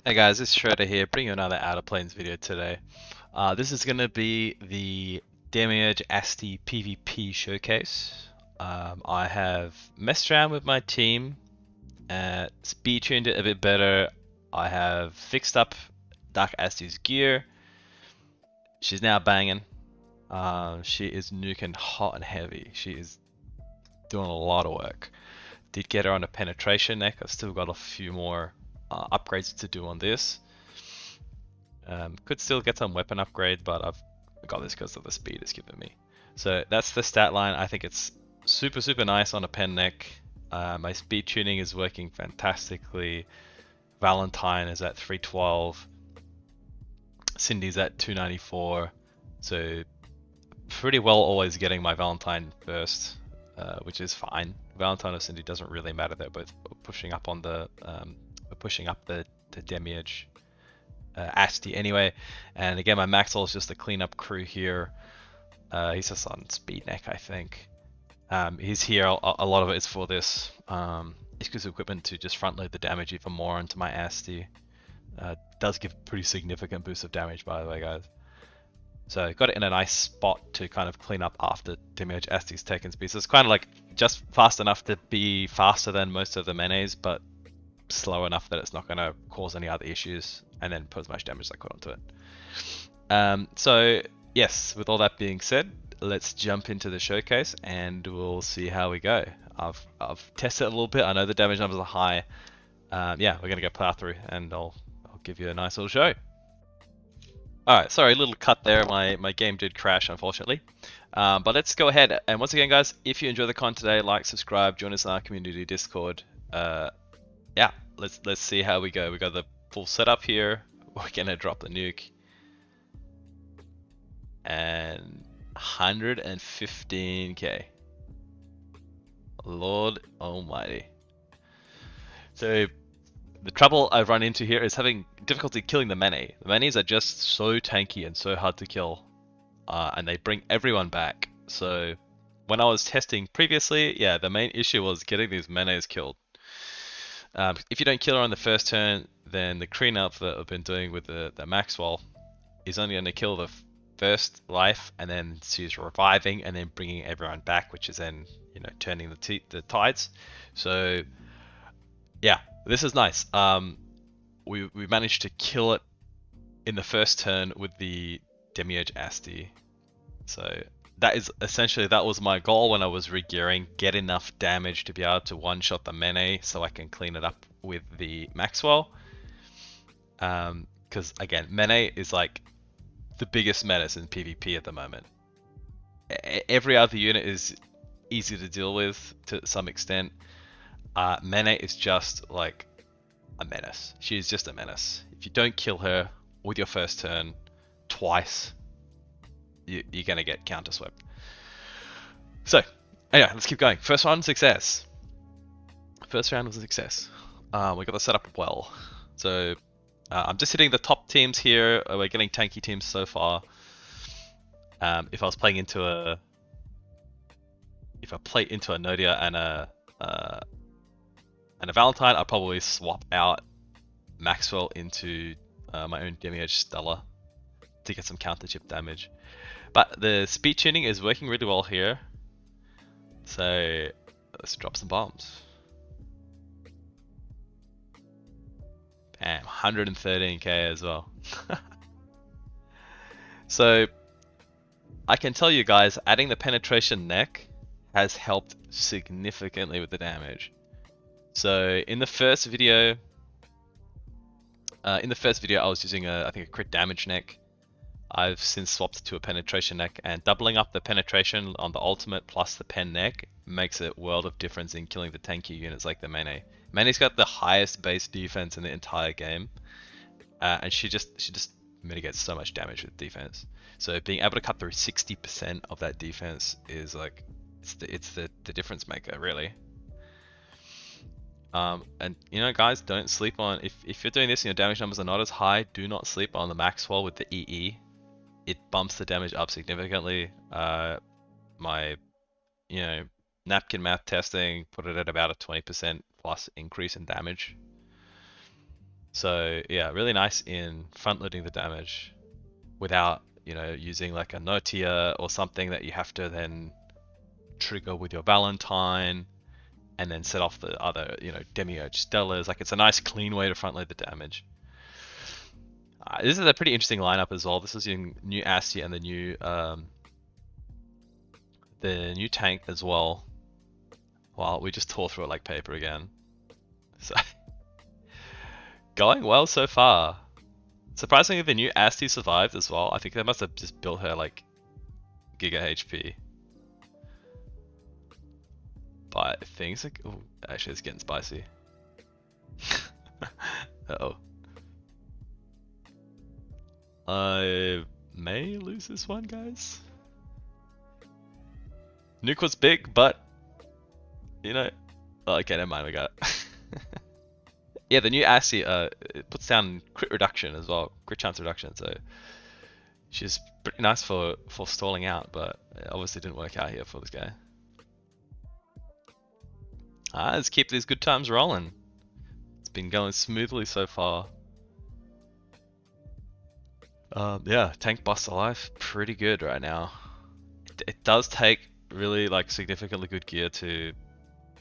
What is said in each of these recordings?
Hey guys, it's Shredder here, bringing you another Outer Planes video today. This is going to be the Demiurge Asti PvP showcase. I have messed around with my team, speed tuned it a bit better. I have fixed up Dark Asti's gear. She's now banging. She is nuking hot and heavy. She is doing a lot of work. Did get her on a penetration neck. I've still got a few more upgrades to do on this. Could still get some weapon upgrade, but I've got this because of the speed it's given me. So that's the stat line. I think it's super nice on a pen neck. My speed tuning is working fantastically. Valentine is at 312. Cindy's at 294. So pretty well always getting my Valentine first, which is fine. Valentine or Cindy doesn't really matter. They're both pushing up on the Demiurge Asti anyway. And again, my Maxwell is just a cleanup crew here. He's just on speed neck, I think. He's here, a lot of it is for this exclusive equipment to just front load the damage even more onto my Asti. Does give pretty significant boost of damage, by the way, guys. So got it in a nice spot to kind of clean up after Demiurge Asti's taken speed. So it's kind of like just fast enough to be faster than most of the menes, but slow enough that it's not going to cause any other issues, and then put as much damage as I could onto it. So yes, with all that being said, let's jump into the showcase and we'll see how we go. I've tested it a little bit. I know the damage numbers are high. Yeah, we're going to go plow through and I'll give you a nice little show. Alright, sorry, a little cut there. My game did crash, unfortunately. But let's go ahead. And once again, guys, if you enjoy the content today, like, subscribe, join us in our community Discord. Yeah, let's see how we go. We got the full setup here. We're gonna drop the nuke. And 115k. Lord almighty. So the trouble I've run into here is having difficulty killing the Mene. The Menes are just so tanky and so hard to kill. And they bring everyone back. So when I was testing previously, yeah, the main issue was getting these Menes killed. If you don't kill her on the first turn, then the cleanup that I've been doing with the Maxwell is only going to kill the first life, and then she's reviving and then bringing everyone back, which is then turning the tides. So yeah, this is nice. We managed to kill it in the first turn with the Demiurge Asti. So that is essentially, that was my goal when I was regearing, get enough damage to be able to one-shot the Mene so I can clean it up with the Maxwell. Because again, Mene is like the biggest menace in PvP at the moment. Every other unit is easy to deal with to some extent. Mene is just like a menace. She is just a menace. If you don't kill her with your first turn twice, you're gonna get counter swept. So, anyway, let's keep going. First round, success. First round was a success. We got the setup well. So, I'm just hitting the top teams here. We're getting tanky teams so far. If I was playing into a, Nodia and a Valentine, I'd probably swap out Maxwell into my own Demiurge Stella to get some counter chip damage. But the speed tuning is working really well here. So let's drop some bombs. Bam, 113k as well. So I can tell you guys, adding the penetration neck has helped significantly with the damage. So in the first video, I was using I think a crit damage neck. I've since swapped to a penetration neck, and doubling up the penetration on the ultimate plus the pen neck makes a world of difference in killing the tanky units like the Mene. Mene's got the highest base defense in the entire game, and she just mitigates so much damage with defense. So being able to cut through 60% of that defense is like it's the difference maker, really. And guys, don't sleep on, if you're doing this and your damage numbers are not as high, do not sleep on the Maxwell with the EE. It bumps the damage up significantly. My napkin math testing put it at about a 20% plus increase in damage. So yeah, really nice in front loading the damage without, you know, using like a Notia or something that you have to then trigger with your Valentine and then set off the other, you know, Demiurge Stellars. Like, it's a nice clean way to front load the damage. This is a pretty interesting lineup as well. This is using new Asti and the new tank as well. Wow, we just tore through it like paper again. So going well so far. Surprisingly, the new Asti survived as well. I think they must have just built her like Giga HP. But things like, oh, actually, it's getting spicy. Uh-oh. I may lose this one, guys. Nuke was big, but you know. Oh, okay, never mind. We got it. Yeah, the new Asti it puts down crit reduction as well, crit chance reduction. So she's pretty nice for stalling out, but it obviously didn't work out here for this guy. Let's keep these good times rolling. It's been going smoothly so far. Yeah, tank boss alive, pretty good right now. It does take really like significantly good gear to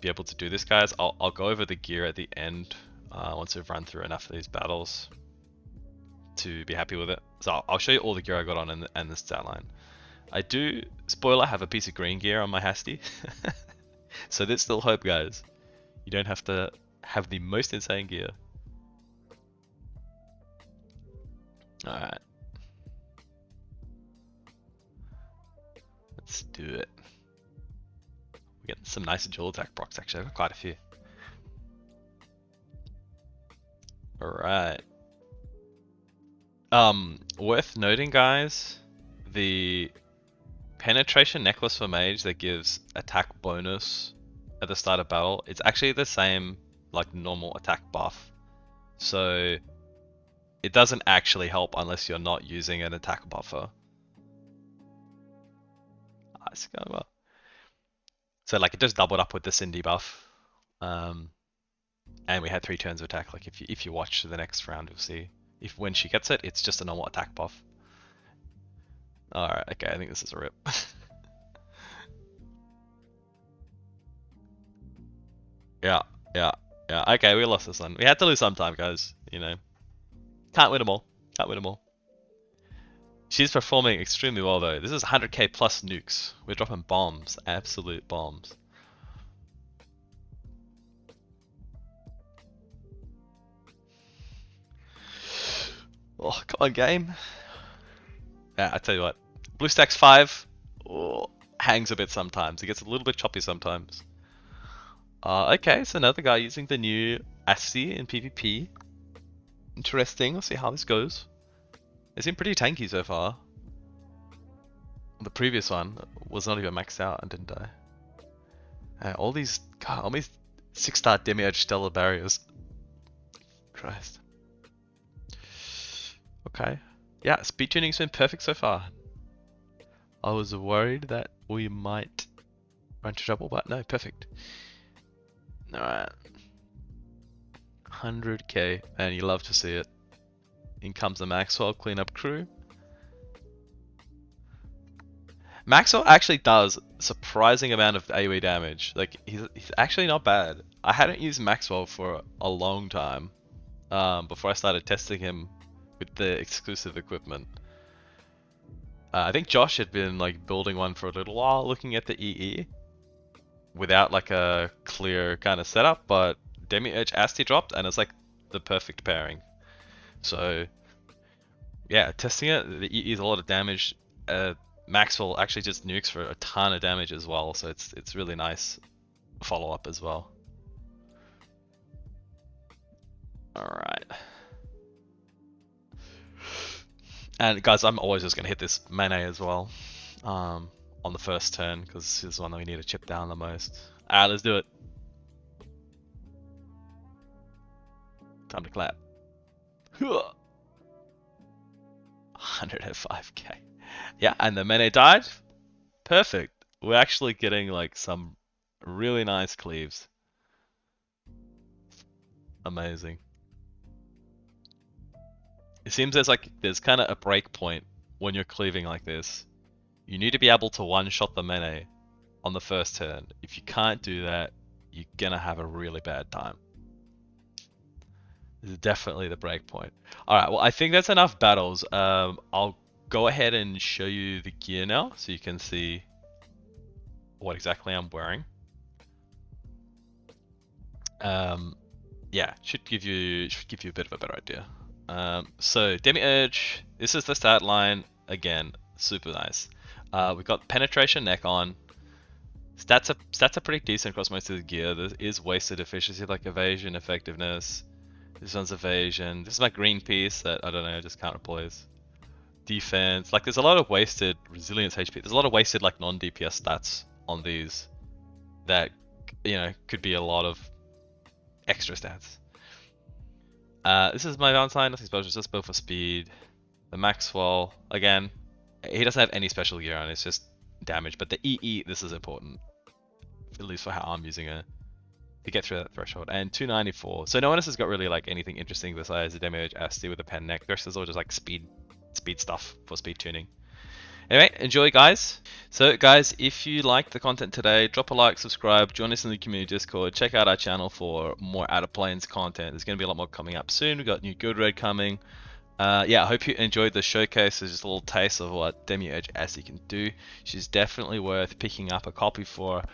be able to do this, guys. I'll go over the gear at the end once we've run through enough of these battles to be happy with it. So I'll show you all the gear I got on and the stat line. I do, spoiler, have a piece of green gear on my Hasti. So there's still hope, guys. You don't have to have the most insane gear. Alright. Let's do it. We're getting some nice dual attack procs, actually. I've got quite a few. Alright. Worth noting, guys, the penetration necklace for mage that gives attack bonus at the start of battle, it's actually the same like normal attack buff. So it doesn't actually help unless you're not using an attack buffer. It's going well. So like it just doubled up with the Cindy buff. And we had 3 turns of attack. Like if you watch the next round, you'll see if when she gets it, it's just a normal attack buff. Alright, okay, I think this is a rip. Yeah. Okay, we lost this one. We had to lose sometime, guys. You know, can't win them all. Can't win them all. She's performing extremely well, though. This is 100k plus nukes. We're dropping bombs, absolute bombs. Oh, come on, game. Yeah, I tell you what. BlueStacks 5 hangs a bit sometimes. It gets a little bit choppy sometimes. Okay, so another guy using the new Asti in PvP. Interesting. Let's see how this goes. They seem pretty tanky so far. The previous one was not even maxed out and didn't die. All these 6-star Demiurge Stellar barriers. Christ. Okay. Yeah, speed tuning's been perfect so far. I was worried that we might run into trouble, but no, perfect. Alright. 100k, and you love to see it. In comes the Maxwell cleanup crew. Maxwell actually does a surprising amount of AoE damage. Like, he's actually not bad. I hadn't used Maxwell for a long time before I started testing him with the exclusive equipment. I think Josh had been like building one for a little while, looking at the EE without like a clear kind of setup, but Demiurge Asti dropped and it's like the perfect pairing. So yeah, testing it, the EE is a lot of damage. Maxwell actually just nukes for a ton of damage as well, so it's really nice follow up as well. Alright. And guys, I'm always just gonna hit this melee as well. On the first turn, because this is one that we need to chip down the most. Alright, let's do it. Time to clap. 105k. Yeah, and the Mene died. Perfect. We're actually getting like some really nice cleaves. Amazing. It seems there's kind of a break point when you're cleaving like this. You need to be able to one-shot the Mene on the first turn. If you can't do that, you're gonna have a really bad time. This is definitely the break point. Alright, well I think that's enough battles. I'll go ahead and show you the gear now so you can see what exactly I'm wearing. Yeah, should give you a bit of a better idea. So Demiurge, this is the stat line. Again, super nice. We've got penetration neck on. Stats are pretty decent across most of the gear. There is wasted efficiency like evasion, effectiveness. This one's evasion. This is my green piece that I don't know, I just can't replace. Defense, like there's a lot of wasted resilience HP. There's a lot of wasted like non-DPS stats on these that could be a lot of extra stats. This is my Valentine, nothing special, just built for speed. The Maxwell, again, he doesn't have any special gear on, it's just damage, but the EE, this is important. At least for how I'm using it. To get through that threshold. And 294. So no one else has got really like anything interesting besides the Demiurge Asti with the pen neck. The rest is all just like speed stuff for speed tuning. Anyway, enjoy guys. So guys, if you liked the content today, drop a like, subscribe, join us in the community Discord, check out our channel for more Outer Planes content. There's going to be a lot more coming up soon. We've got new Guild Raid coming. Yeah, I hope you enjoyed the showcase. It's just a little taste of what Demiurge Asti can do. She's definitely worth picking up a copy for.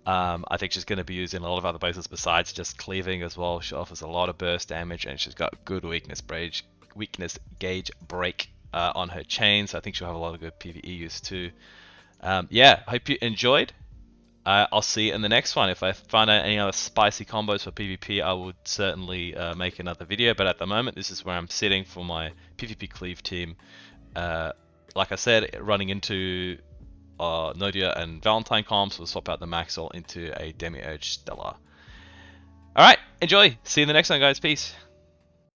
I think she's going to be used in a lot of other places besides just cleaving as well. She offers a lot of burst damage and she's got good weakness gauge break on her chain, so I think she'll have a lot of good PvE use too. Yeah, hope you enjoyed. I'll see you in the next one. If I find out any other spicy combos for PvP, I would certainly make another video, but at the moment this is where I'm sitting for my PvP cleave team. Like I said, running into Nodia and Valentine comps, we'll swap out the Maxwell into a Demiurge Stellar. Alright, enjoy! See you in the next one guys, peace!